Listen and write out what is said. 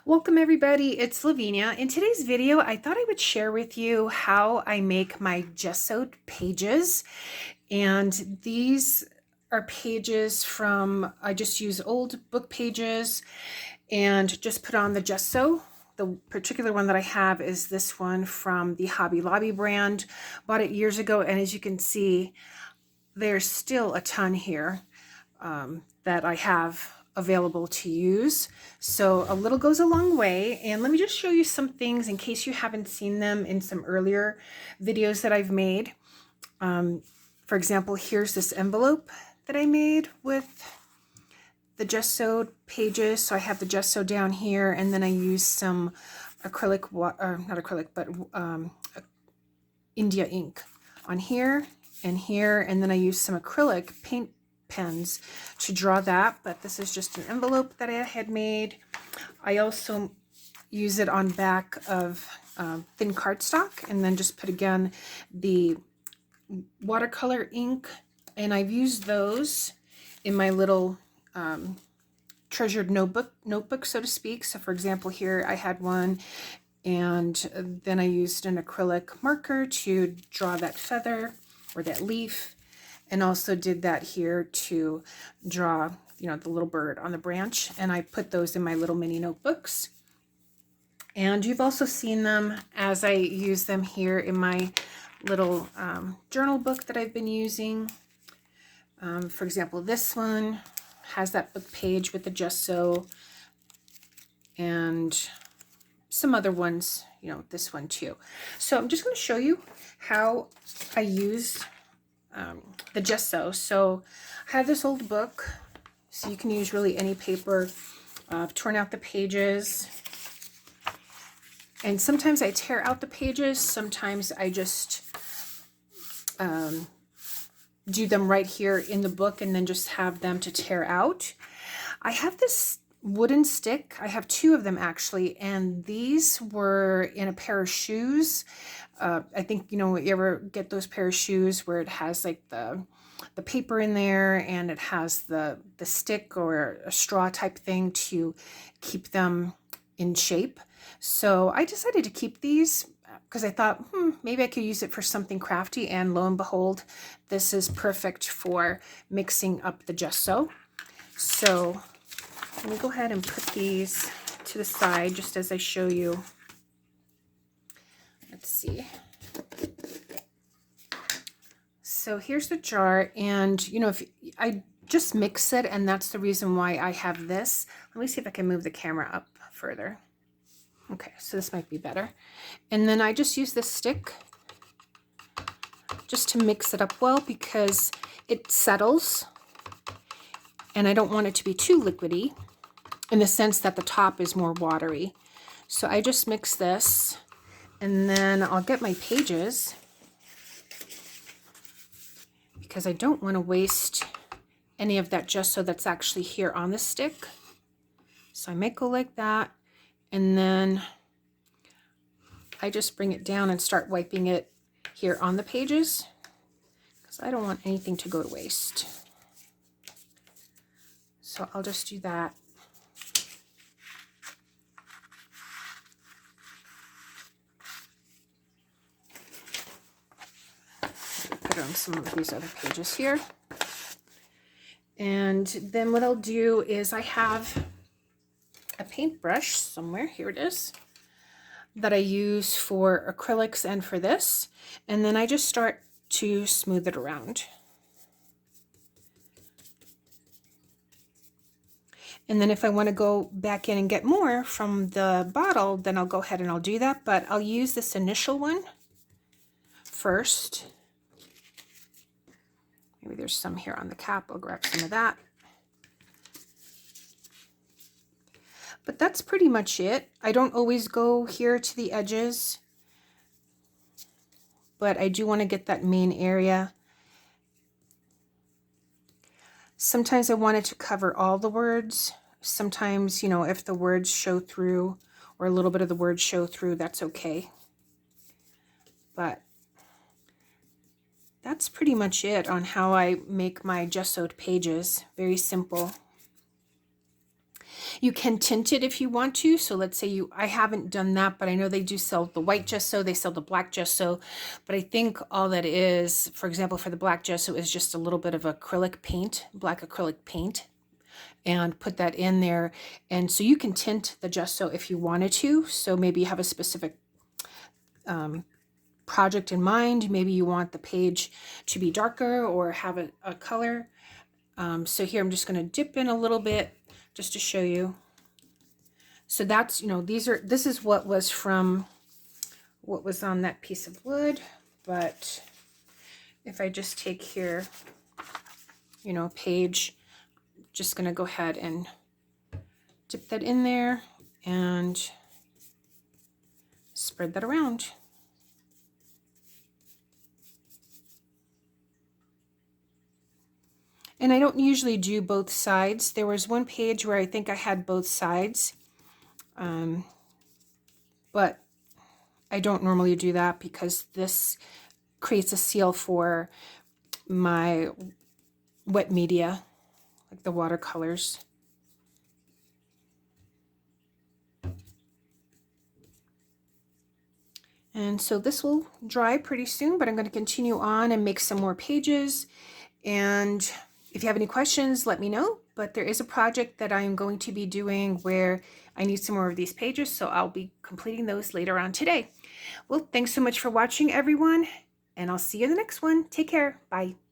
Welcome everybody, it's Lavinia. In today's video, I thought I would share with you how I make my gessoed pages. And these are pages from, I just use old book pages and just put on the gesso. The particular one that I have is this one from the Hobby Lobby brand. Bought it years ago, and as you can see, there's still a ton here that I have available to use. So a little goes a long way. And let me just show you some things in case you haven't seen them in some earlier videos that I've made. For example, here's this envelope that I made with the gessoed pages. So I have the gesso down here, and then I use some acrylic, or not acrylic, but India ink on here and here, and then I use some acrylic paint pens to draw that, but this is just an envelope that I had made. I also use it on back of thin cardstock, and then just put again the watercolor ink, and I've used those in my little treasured notebook, so to speak. So for example, here I had one, and then I used an acrylic marker to draw that feather or that leaf, and also did that here to draw, the little bird on the branch. And I put those in my little mini notebooks. And you've also seen them as I use them here in my little journal book that I've been using. For example, this one has that book page with the gesso, and some other ones, this one too. So I'm just going to show you how I use the gesso. So I have this old book, so you can use really any paper. I've torn out the pages, and sometimes I tear out the pages, sometimes I just do them right here in the book and then just have them to tear out. I have this wooden stick. I have two of them actually, and these were in a pair of shoes. I think, you ever get those pair of shoes where it has like the paper in there, and it has the stick or a straw type thing to keep them in shape. So I decided to keep these because I thought, maybe I could use it for something crafty, and lo and behold, this is perfect for mixing up the gesso. So let me go ahead and put these to the side just as I show you. Let's see. So here's the jar, and if I just mix it, and that's the reason why I have this. Let me see if I can move the camera up further. Okay, so this might be better. And then I just use this stick just to mix it up well, because it settles, and I don't want it to be too liquidy in the sense that the top is more watery. So I just mix this, and then I'll get my pages, because I don't want to waste any of that gesso that's actually here on the stick. So I might go like that, and then I just bring it down and start wiping it here on the pages, because I don't want anything to go to waste. So I'll just do that. Put on some of these other pages here. And then what I'll do is I have a paintbrush somewhere, here it is, that I use for acrylics and for this. And then I just start to smooth it around. And then if I want to go back in and get more from the bottle, then I'll go ahead and I'll do that. But I'll use this initial one first. Maybe there's some here on the cap. I'll grab some of that. But that's pretty much it. I don't always go here to the edges, but I do want to get that main area. Sometimes I want it to cover all the words. Sometimes, if the words show through, or a little bit of the words show through, that's okay. But that's pretty much it on how I make my gessoed pages. Very simple. You can tint it if you want to. So let's say I haven't done that, but I know they do sell the white gesso, they sell the black gesso, but I think all that is, for example, for the black gesso is just a little bit of acrylic paint, black acrylic paint, and put that in there. And so you can tint the gesso if you wanted to. So maybe you have a specific project in mind. Maybe you want the page to be darker or have a color. So here I'm just going to dip in a little bit just to show you. So that's, this is what was on that piece of wood. But if I just take here, page, just going to go ahead and dip that in there and spread that around. And I don't usually do both sides. There was one page where I think I had both sides, but I don't normally do that because this creates a seal for my wet media, like the watercolors. And so this will dry pretty soon, but I'm going to continue on and make some more pages. And if you have any questions, let me know. But there is a project that I'm going to be doing where I need some more of these pages, so I'll be completing those later on today. Well, thanks so much for watching, everyone, and I'll see you in the next one. Take care. Bye.